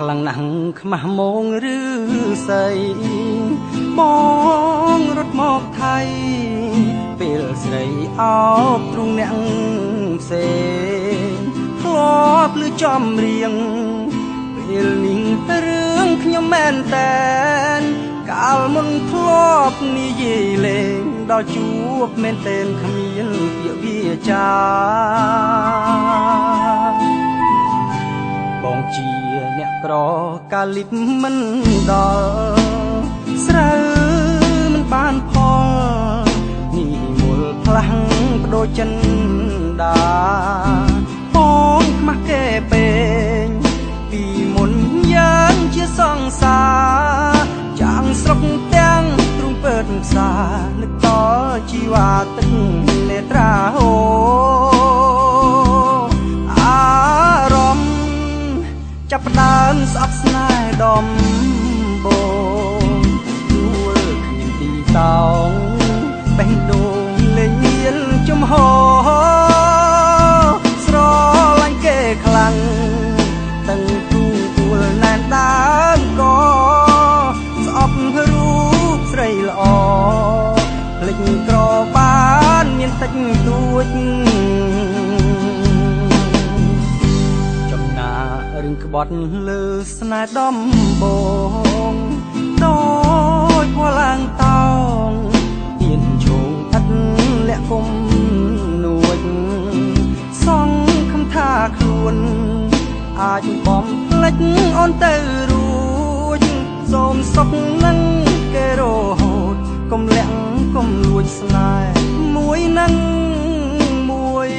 ខ្លាំងណាស់ខ្មាស់មងឬស្អីបងរត់មកថៃពេលស្រីអោបទ្រូងអ្នកផ្សេងធ្លាប់ឮចំរៀងពេលនេះរឿងខ្ញុំមែនតែនកាលមុនធ្លាប់និយាយលេងដល់ជួបមែនតែនគ្មានពាក្យវាចាបងជាអ្នកក្រកាលិបមិនដល់ស្រូវមិនបានផលនេះមូលផ្លាំងបដូរចិនដាបងខ្មាស់គេពេងពីមុនយើងជាសង្សារចាំងស្រុកទាំងទ្រុងពើផ្សារនឹកតជីវ៉ាទឹកនេត្រាហូអារម្មណ៍ចាប់ផ្ដើមស្អប់ស្នេហ៍ដំបងទួលខ្ញុំទីតោងបេះដូងលេងមានចំហស្រឡាញ់គេខ្លាំងទាំងទូទួលណែនដើមក៏ស្អប់រូបស្រីល្អភ្លេចក្របានមានតិចតួចរឿងក្បត់លើស្នេហ៍ដំបងដោយพอឡើងតោងទៀនជងឥតលាក់គុំនួចសងខំថាខ្លួនអាចបំភ្លេចអូនទៅរួចសូមសុខនឹងគេរហូតកុំលាក់កុំលួចស្នេហ៍មួយនឹងមួយ